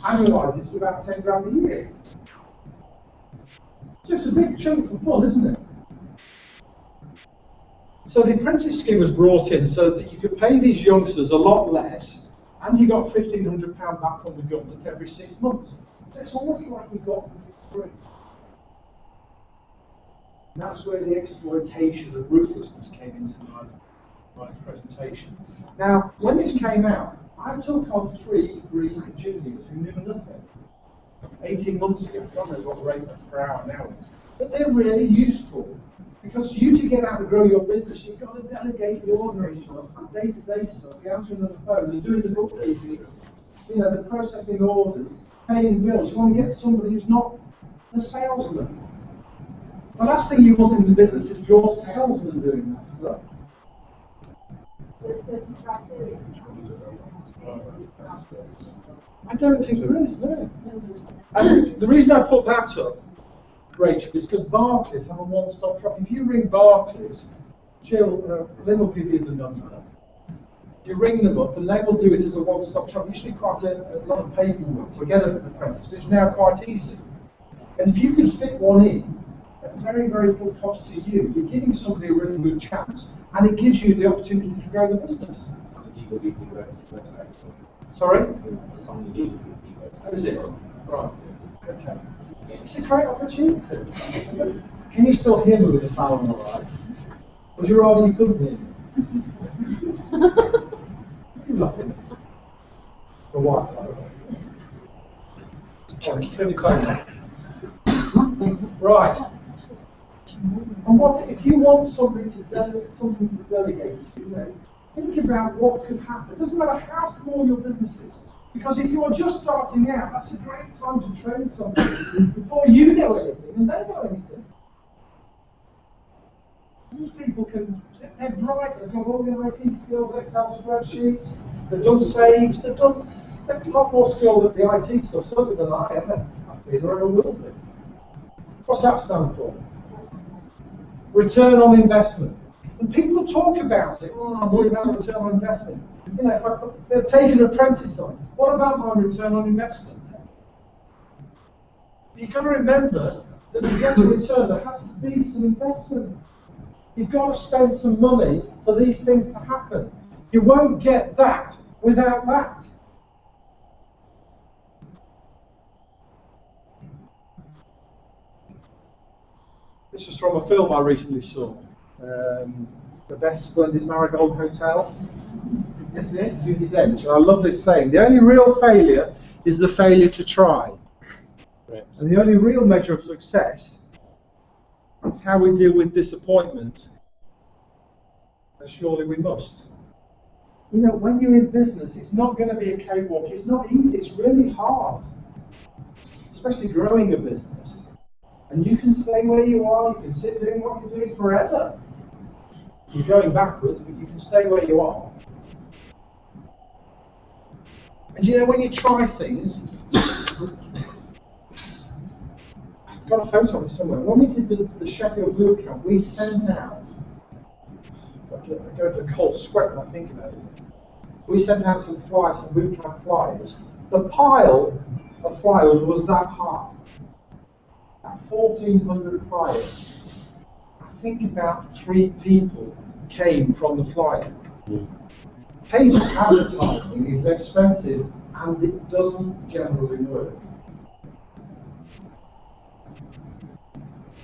Annualised, it's about 10 grand a year. So it's a big chunk of fun, isn't it? So the apprentice scheme was brought in so that you could pay these youngsters a lot less, and you got £1,500 back from the government every 6 months. So it's almost like you got them for free. And that's where the exploitation of ruthlessness came into my presentation. Now, when this came out, I took on 3 green juniors who knew nothing 18 months ago. I don't know what the rate per hour now is. But they're really useful. Because you to get out and grow your business, you've got to delegate the ordinary stuff, the day-to-day stuff, the answering of the phone, the doing the bookkeeping, the processing orders, paying bills. You want to get somebody who's not the salesman. The last thing you want in the business is your salesman doing that stuff. There's certain criteria. I don't think there is, no. And the reason I put that up, Rachel, is because Barclays have a one-stop shop. If you ring Barclays, Jill, Lynn will give you the number. You ring them up and they will do it as a one-stop shop. Usually quite a lot of paperwork to get an apprentice, but it's now quite easy. And if you can fit one in, at very, very little cost to you, you're giving somebody a really good chance, and it gives you the opportunity to grow the business. Sorry? How is it? Right. Okay. It's a great opportunity. Can you still hear me with the sound all right? Would you rather you couldn't hear me? You're laughing. For what? Turn your phone on. Right. And what if you want something to delegate to, think about what could happen. It doesn't matter how small your business is. Because if you're just starting out, that's a great time to train somebody before you know anything and they know anything. These people they're bright, they've got all the IT skills, Excel spreadsheets, they've done Sage, they're a lot more skilled at the IT stuff, certainly than I am. I've been or will be. What's that stand for? Return on investment. And people talk about it, I'm worried about return on investment. If they're taking an apprentice on, what about my return on investment? You've got to remember that to get a return, there has to be some investment. You've got to spend some money for these things to happen. You won't get that without that. This was from a film I recently saw. The Best Splendid Marigold Hotel. Isn't it? Judi Dench. I love this saying. The only real failure is the failure to try. Right. And the only real measure of success is how we deal with disappointment. And surely we must. You know, when you're in business, it's not going to be a cakewalk. It's not easy. It's really hard. Especially growing a business. And you can stay where you are. You can sit doing what you're doing forever. You're going backwards, but you can stay where you are. And you know, when you try things, I've got a photo of it somewhere. When we did the Sheffield Bootcamp, we sent out, I go to a cold sweat when I think about it. We sent out some flyers, some bootcamp flyers. The pile of flyers was that high. At 1,400 flyers. I think about 3 people came from the flyer. Paid advertising is expensive and it doesn't generally work.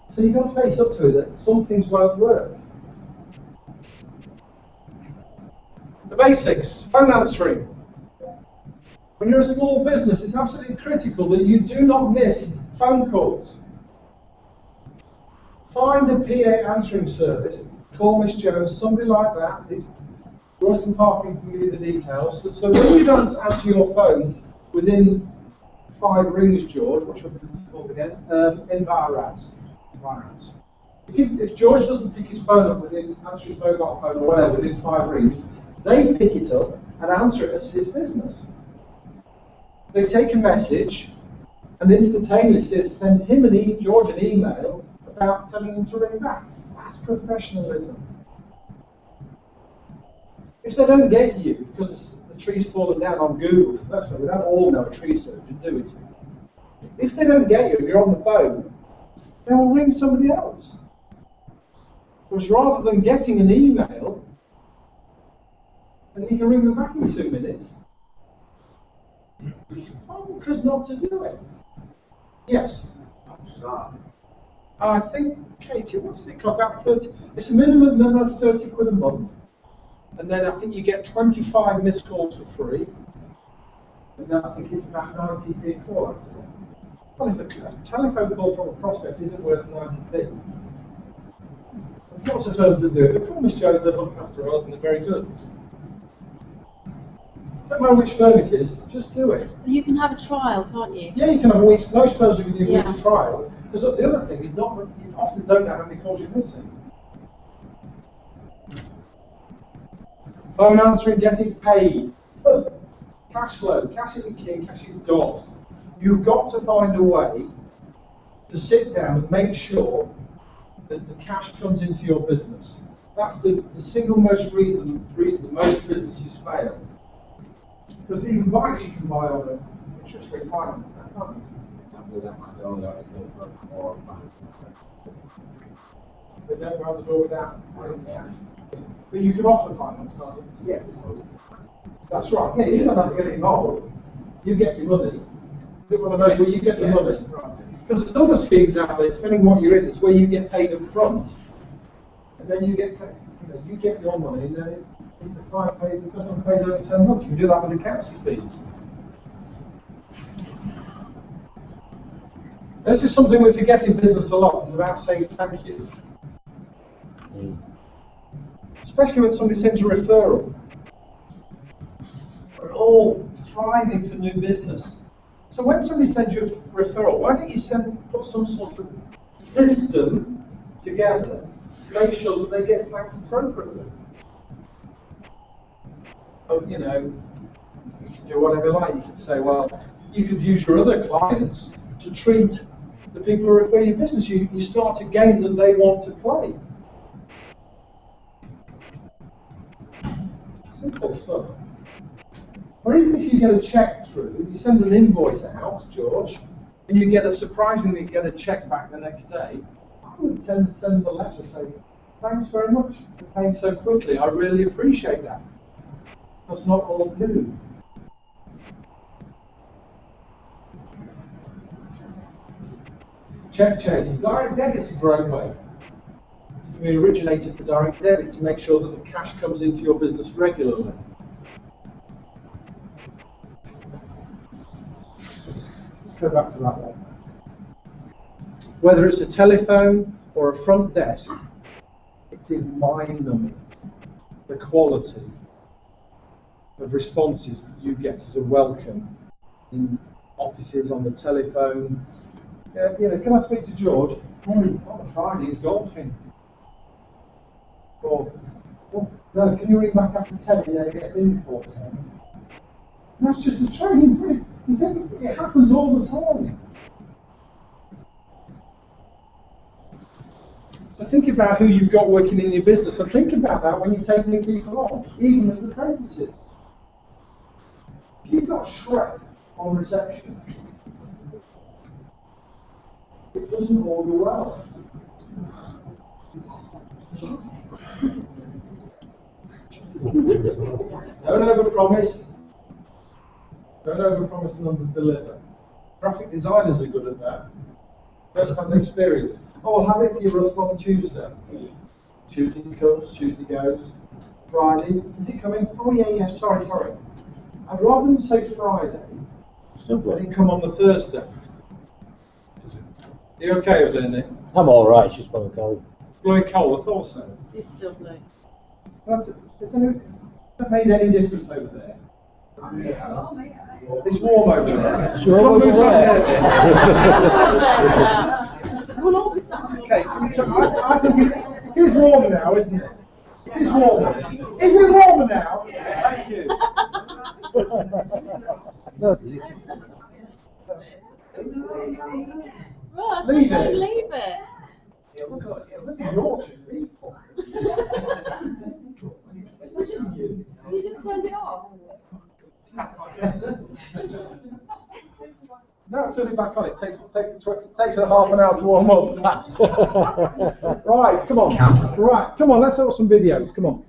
So you've got to face up to it that some things won't work. The basics, phone answering. When you're a small business, it's absolutely critical that you do not miss phone calls. Find a PA answering service, call Miss Jones, somebody like that. It's Royston Parking can give you the details. So when you don't answer your phone within 5 rings, George, which will be called again, environs. If George doesn't pick his phone up answer his mobile phone or whatever within 5 rings, they pick it up and answer it as his business. They take a message and instantaneously send him George an email about telling him to ring back. That's professionalism. If they don't get you because the a tree's fallen down on Google, because that's what we don't all know a tree surgeon, do we? If they don't get you, if you're on the phone, they will ring somebody else. Because rather than getting an email, and you can ring them back in 2 minutes, it's bonkers not to do it. Yes? I think, Katie, what's it cost? About 30, it's a minimum of 30 quid a month. And then I think you get 25 missed calls for free. And then I think it's about 90p a call after that. Well, if a telephone call from a prospect isn't worth 90p, there's lots of firms that do it. But Miss Jones, they look after us and they're very good. Don't matter which firm it is, just do it. You can have a trial, can't you? Yeah, you can have a week's, most firms will give you a week's trial. Because the other thing is not, you often don't know how many calls you're missing. Phone answering, getting paid. Cash flow. Cash isn't king, cash is God. You've got to find a way to sit down and make sure that the cash comes into your business. That's the single most reason that most businesses fail. Because even bikes you can buy on an interest-free finance now, can't you? They don't go out the door without cash. But you can offer finance, can't you? Yeah. That's right. Yeah, you don't have to get involved. You get your money. Is it one of those where you get the money? Because there's other schemes out there, depending on what you're in, it's where you get paid up front. And then you get you get your money, and then if the client pays, the customer pays over 10 months. You can do that with accountancy fees. This is something we forget in business a lot. It's about saying thank you. Especially when somebody sends a referral. We're all thriving for new business. So when somebody sends you a referral, why don't you put some sort of system together to make sure that they get thanked appropriately? You know, you can do whatever you like. You can say, well, you could use your other clients to treat the people who refer your business. You start a game that they want to play. Simple stuff. Or even if you get a check through, you send an invoice out, George, and you surprisingly get a check back the next day, I would send them a letter saying, thanks very much for paying so quickly. I really appreciate that. That's not all do. Check chasing. Direct debit's a great way. You can be an originator for direct debit to make sure that the cash comes into your business regularly. Let's go back to that one. Whether it's a telephone or a front desk, it's in mind-numbing the quality of responses that you get as a welcome in offices, on the telephone. Can I speak to George? On a Friday, he's golfing. Or, no, can you ring back after 10 and then it gets in before 10? And that's just a training. You think it happens all the time. So think about who you've got working in your business, and think about that when you take new people on, even as apprentices. If you've got Shrek on reception, it doesn't augur well. Don't overpromise. Don't overpromise and underdeliver. Graphic designers are good at that. First-hand experience. Oh, I'll have it for you, Russ, on Tuesday. Tuesday comes, Tuesday goes. Friday, is it coming? Oh yeah, sorry. I'd rather than say Friday, let it come on the Thursday. Are you okay with it, Nick? I'm all right. She's blowing cold. Blowing cold, I thought so. It is still blue. Has that made any difference over there? It's warm over there. Sure, over there. Okay, I think it is warmer now, isn't it? It is warmer. Is it warmer now? Thank you. Ross, Leave I it. leave it. This is Yorkshire people. You just turned it off. No, put it back on. It takes a half an hour to warm up. Right, come on. Right, come on. Let's have some videos. Come on.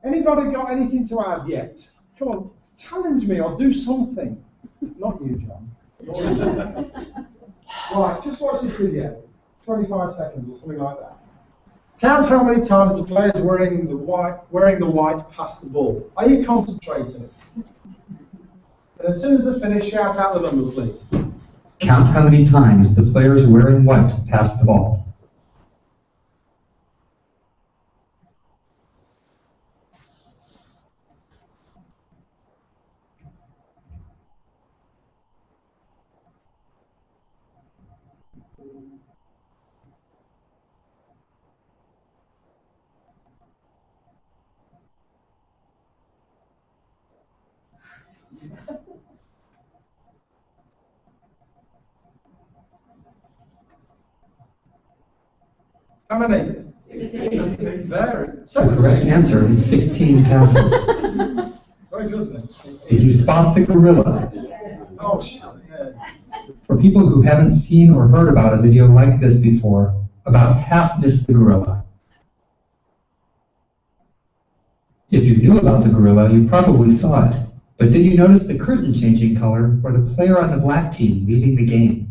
Anybody got anything to add yet? Come on, challenge me or do something. Not you, John. Right, just watch this video. 25 seconds or something like that. Count how many times the player's wearing the white past the ball. Are you concentrating? And as soon as they finish, shout out the number, please. Count how many times the player is wearing white past the ball. How many? 16. Very. So The correct answer is 16 passes. Very good, isn't it? Did you spot the gorilla? Oh, shit. Yeah. For people who haven't seen or heard about a video like this before, about half missed the gorilla. If you knew about the gorilla, you probably saw it. But did you notice the curtain changing color or the player on the black team leaving the game?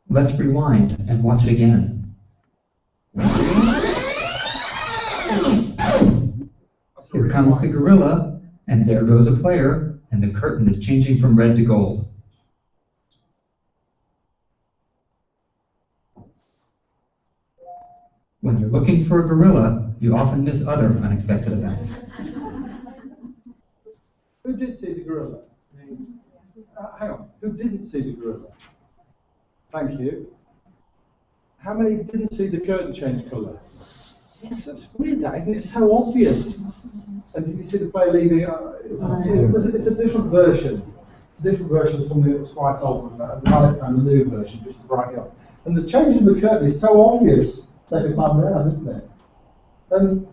Let's rewind and watch it again. Here comes the gorilla, and there goes a player, and the curtain is changing from red to gold. When you're looking for a gorilla, you often miss other unexpected events. Who did see the gorilla? Hang on. Who didn't see the gorilla? Thank you. How many didn't see the curtain change colour? Yes, that's weird, that, isn't it? It's so obvious. And did you see the player leaving? It's a different version. It's a different version of something that was quite old, and the new version, just to brighten up. And the change in the curtain is so obvious second time around, isn't it? And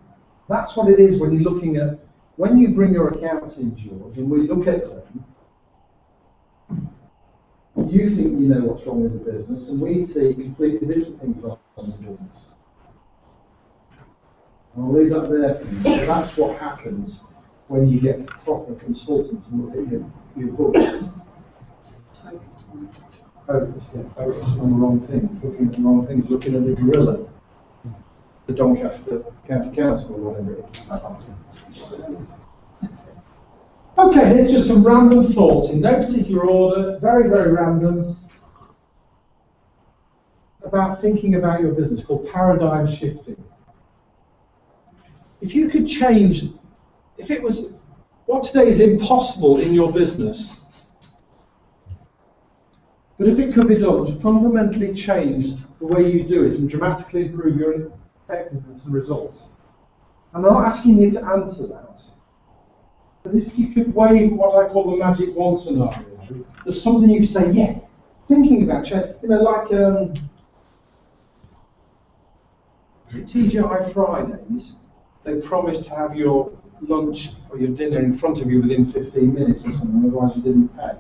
that's what it is when you're looking at, when you bring your accounts in, George, and we look at them, you think you know what's wrong with the business, and we see completely different things wrong with the business. And I'll leave that there for you. So that's what happens when you get proper consultants and look at your books. Focus on the wrong things, looking at the wrong things, looking at the gorilla, the Doncaster County Council, or whatever it is. Okay, here's just some random thoughts in no particular order, very, very random, about thinking about your business, called paradigm shifting. If you could change, if it was, what today is impossible in your business, but if it could be done to fundamentally change the way you do it and dramatically improve your effectiveness and results. I'm not asking you to answer that. But if you could wave what I call the magic wand scenario, there's something you could say, yeah, thinking about change, you know, like TGI Fridays, they promise to have your lunch or your dinner in front of you within 15 minutes or something, otherwise you didn't pay.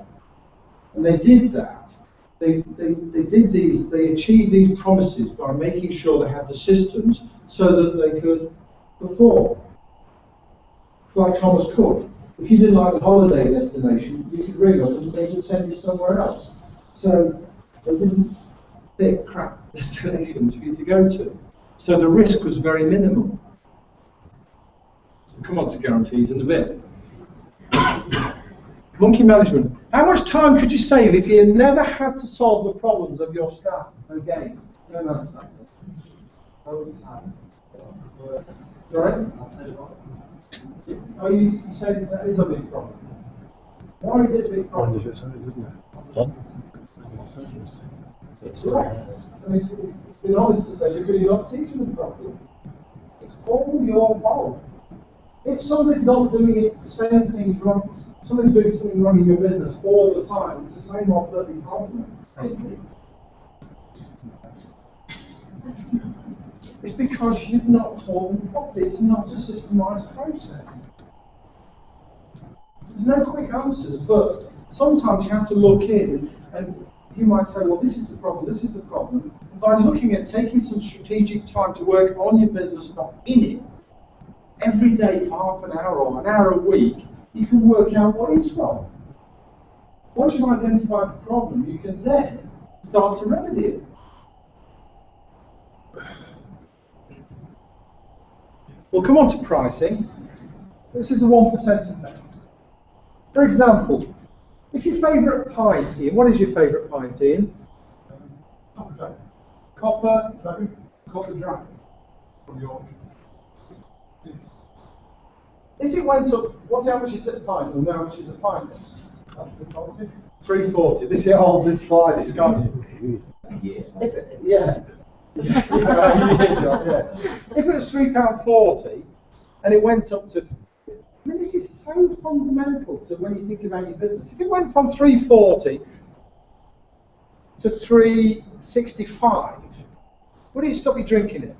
And they did that. They achieved these promises by making sure they had the systems so that they could perform. Like Thomas Cook. If you didn't like the holiday destination, you could ring us and they would send you somewhere else. So they didn't pick crap destinations for you to go to. So the risk was very minimal. We'll come on to guarantees in a bit. Monkey management. How much time could you save if you never had to solve the problems of your staff again? No understand. Sorry? Oh, you say that is a big problem. Why is it a big problem? Right. And it's been honest to say because you're not teaching them properly. It's all your fault. If somebody's not doing it, the same thing's wrong. Somebody's doing something wrong in your business all the time. It's the same old bloody problem. It's because you've not told them properly. It's not a systemized process. There's no quick answers, but sometimes you have to look in and you might say, well, this is the problem, this is the problem. And by looking at taking some strategic time to work on your business, not in it, every day for half an hour or an hour a week, you can work out what is wrong. Once you identify the problem, you can then start to remedy it. We'll come on to pricing. This is a 1% effect. For example, if your favourite pint, Ian, what is your favourite pint, Ian? Copper Dragon. If it went up, how much is it a pint? Or how much is a pint? 340. This is all this slide is gone. Yeah. Yeah. If it was £3.40 and it went up to, I mean, this is so fundamental to when you think about your business. If it went from 340 to 365, would it stop you drinking it?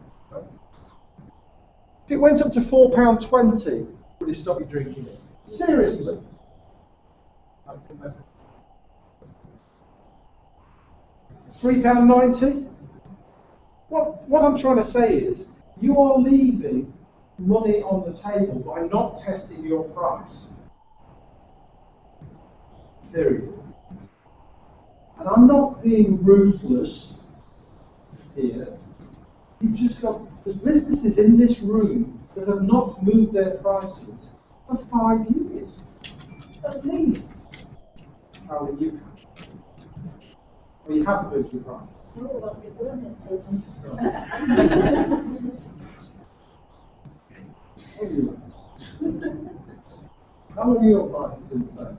If it went up to £4.20, would it stop you drinking it? Seriously? £3.90? What I'm trying to say is, you are leaving money on the table by not testing your price. Period. And I'm not being ruthless here. You've just got, there's businesses in this room that have not moved their prices for 5 years. At least. How will you? Well, you haven't moved your price. How long are your prices been the same?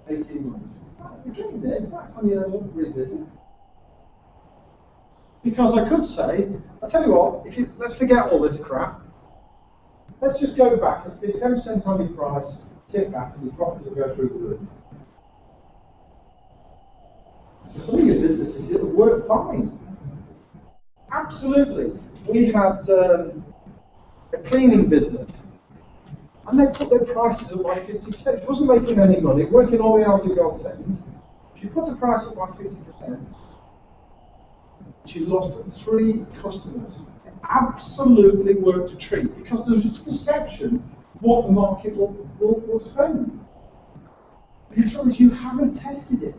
18 months. That's getting there. That's on your own revisit. Because I could say, I'll tell you what, let's forget all this crap. Let's just go back and see 10% on your price, sit back, and your profits will go through the roof. Some of your businesses, it'll work fine. Absolutely. We had a cleaning business, and they put their prices up by 50%. It wasn't making any money, working all the hours of godsends. She put the price up by 50%. She lost 3 customers. It absolutely worked a treat because there's this perception of what the market will spend. But the trouble is, you haven't tested it.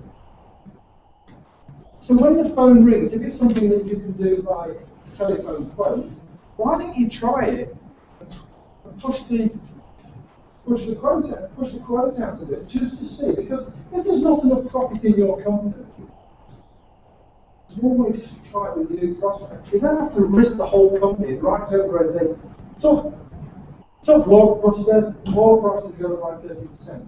So when the phone rings, if it's something that you can do by telephone quote, why don't you try it and push the quote out of it just to see? Because if there's not enough profit in your company, there's one way just to try it with your new prospects. You don't have to risk the whole company right over as a tough blockbuster, more prices go up by 30%.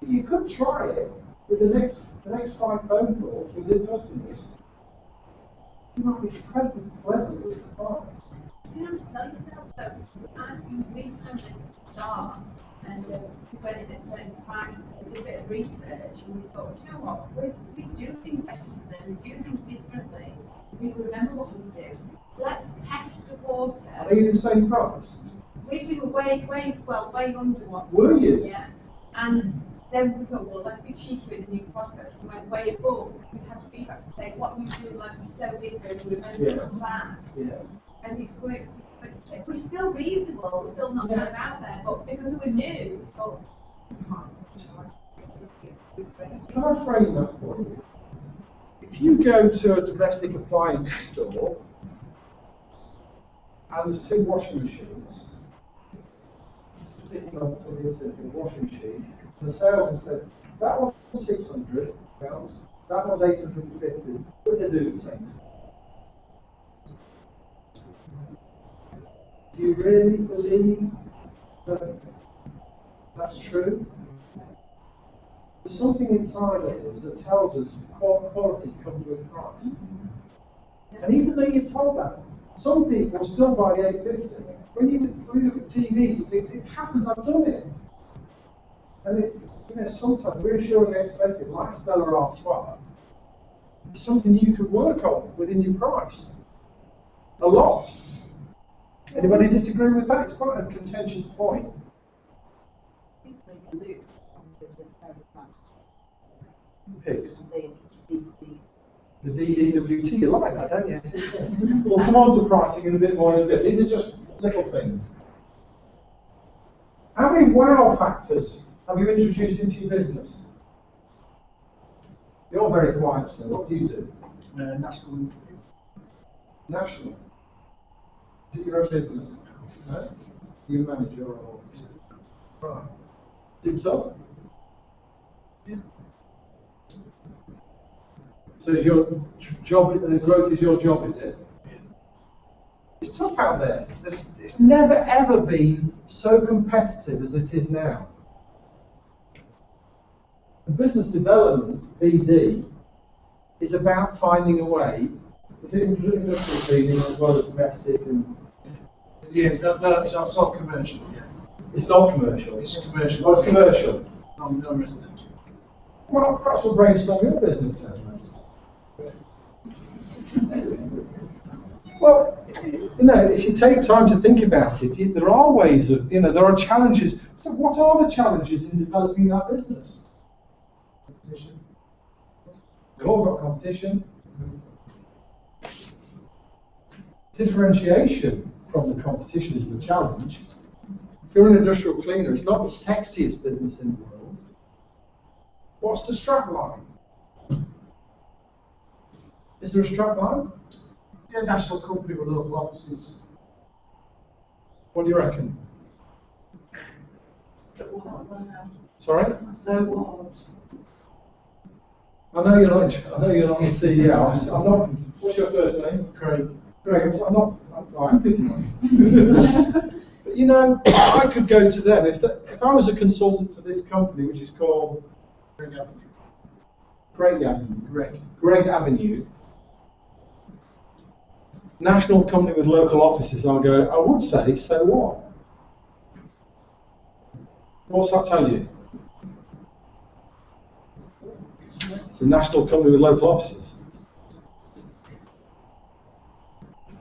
But you could try it with the next 5 phone calls with your customers. You might be pleasantly surprised. You have to tell yourself that we've done this start and we went in at a certain price and did a bit of research and we thought, you know what, we do things better than them, we do things differently, we remember what we do. Let's test the water. Are you the same price? We were way under what. Were you? Yeah. And then we thought, well, let's be cheaper with the new prospects. We went way above. We had feedback to say, what we do like is so different, we remember that. Yeah. And it's worked. We're still reasonable, we're still not going out there, but because we're new, we thought, Can I frame that for you? If you go to a domestic appliance store and there's 2 washing machines, picking up something that's in a washing machine, and the salesman says, that one's £600, that one's £850, but they do the same. Do you really believe that that's true? There's something inside of us that tells us quality comes with price. And even though you're told that, some people still buy the 850. When you look at TVs, you think, it happens, I've done it. And it's, sometimes reassuring and expensive, like Stella Artois, is something you can work on within your price. A lot. Anybody disagree with that? It's quite a contentious point. Pigs. The DDWT, you like that, don't you? We'll come on to pricing in a bit more in a bit. These are just little things. How many wow factors have you introduced into your business? You're very quiet, sir. What do you do? National. National. Is it your own business? No? You manage your own. Right. Is it tough? Yeah. So is your job, growth is your job, is it? It's tough out there. It's never ever been so competitive as it is now. The business development, BD, is about finding a way. Is it industrial cleaning as well as domestic? Yeah, it's not commercial. Yeah. It's not commercial. It's commercial. Oh, it's commercial. Non-residential. Well, perhaps we'll brainstorm your business then. Well, if you take time to think about it, there are ways of, there are challenges. So what are the challenges in developing that business? Competition. We've all got competition. Differentiation from the competition is the challenge. If you're an industrial cleaner, it's not the sexiest business in the world. What's the strap line? Is there a strap line? Yeah, national company with local offices. What do you reckon? Sorry? So what? I know you're not the CEO. I'm not. What's your first name? Craig. Greg. I'm picking on you. But I could go to them if I was a consultant to this company, which is called Craig Avenue. Greg Avenue. National company with local offices. I would say, so what? What's that tell you? It's a national company with local offices.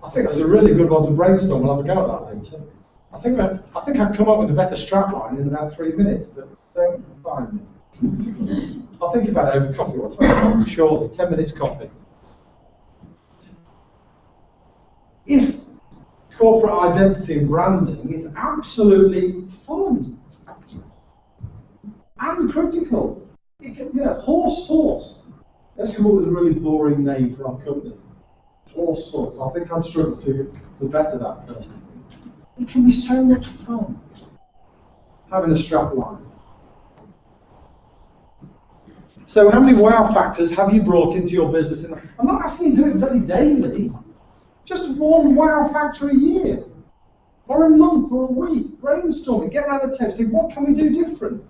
I think that's a really good one to brainstorm. We'll have a go at that later. I think I'd come up with a better strapline in about 3 minutes, but don't find me. I'll think about it over coffee. What time? Shortly, 10 minutes coffee. If corporate identity and branding is absolutely fun and critical, horse sauce. Let's come up with a really boring name for our company. Horse sauce. I think I'd struggle to better that personally. It can be so much fun having a strap line. So how many wow factors have you brought into your business? I'm not asking you to do it very daily. Just one wow factor a year, or a month, or a week. Brainstorming, get around the table, say, what can we do different?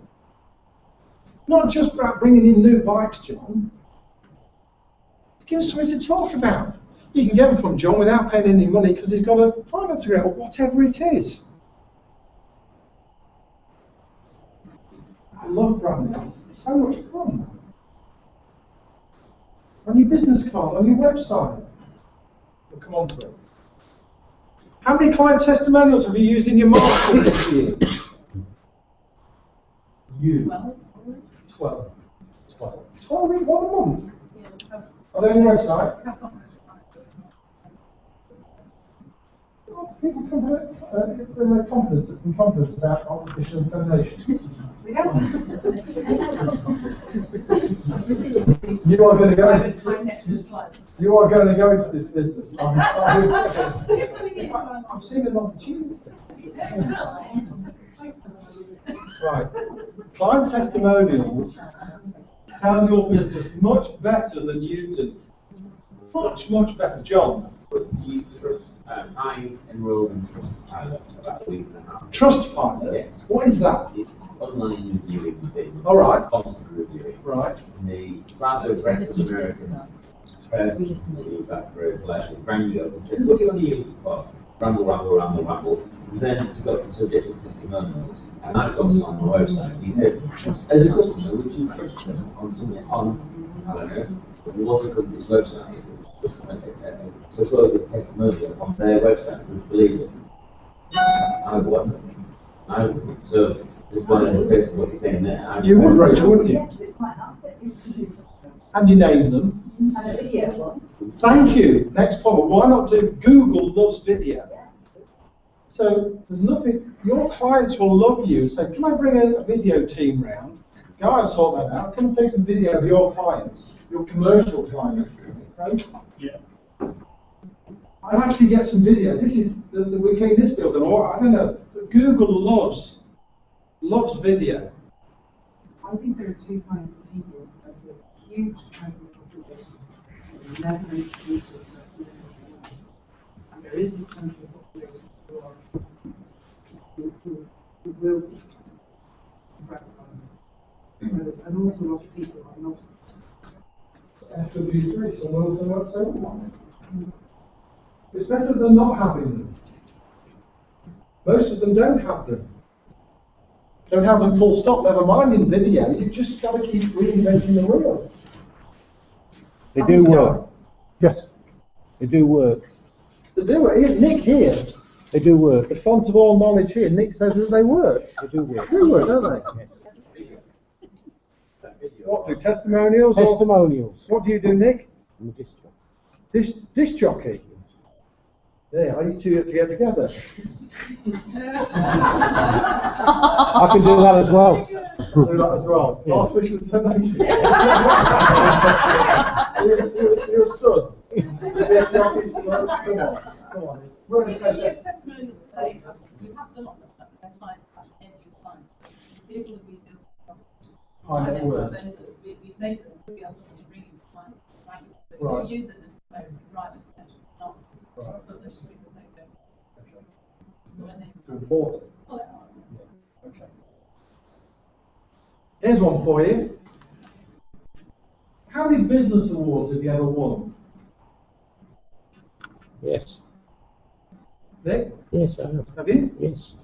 Not just about bringing in new bikes, John. Give us something to talk about. You can get them from John without paying any money because he's got a finance agreement, or whatever it is. I love branding. It's so much fun. On your business card, on your website. We'll come on to it. How many client testimonials have you used in your marketing this year? You. 12. 12 in 1 month? Yeah. Are they on your website? People can confidence about artificial insemination. You are going to go into this business. I've seen an opportunity. Right. Client testimonials tell your business much better than you do. Much, much better. John? You trust, I enrolled in Trustpilot about a week and a half. Trustpilot? Yes. What is that? It's online reviewing thing. All right. Sponsored reviewing. Right. And the rather aggressive American person who was that phrase like rang me up and said, what do you want to use it for? Ramble. And then he got to the subject of testimonials. And I got it on my website. He said, as a customer, would you trust us on I don't know, the water company's website? So suppose a testimonial on their website, would you believe it? I wouldn't. So Just one of the places what you're saying there. You would, Rachel, wouldn't you? And you name them. And a video one. Thank you. Next comment. Why not do Google loves video? So there's nothing. Your clients will love you and say, "Can I bring a video team round? Guys, sort that out. Come and take some video of your clients, your commercial clients." Right? Yeah. I'd actually get some video. This is we clean this building, or I don't know. But Google loves video. I think there are two kinds of people. There's a huge kind of population who never introduced to testimonials. And there is a kind of population who will be impressed by them. But an awful lot of people are not. FW3, someone won't say one. It's better than not having them. Most of them don't have them. Don't have them full stop, never mind in video. You've just got to keep reinventing the wheel. They do work. Yes. They do work. They do it. Nick here, They do work. the font of all knowledge here, Nick says that they work. They do work. They work, don't they? What, do testimonials? or- Testimonials. What do you do, Nick? I'm a disc jockey. Disc jockey. There, are you two to get together? I can do that as well. Do that as well. Yeah. Last wish was You're stood. Disc jockeys, come on. Come on. We're going to say Yes, testimonials will say, you have some of them, but their clients have any client. People that we do. I know words. We say to them, we ask them to bring in clients. But we Right. do use it as it's right information, not Right. but there's people that don't. So when they- To report it. Oh, that's all right. Okay. Here's one for you. How many business awards have you ever won? Yes. Nick, Yes, I have. have you? Yes.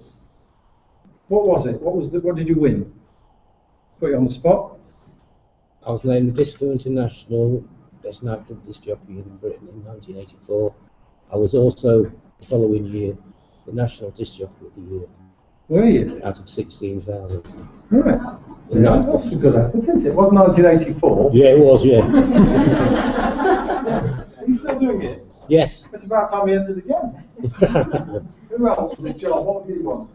What was it? What did you win? Put you on the spot. I was named the Disco International Best Active Disc Jockey in Britain in 1984. I was also, the following year, the National Disc Jockey of the Year, Were you? out of 16,000. Right. In Yeah, that- that's a good effort, isn't it? It was 1984. Yeah, it was, yeah. Are you still doing it? Yes. It's about time we entered again. Who else was it, John? What did you want?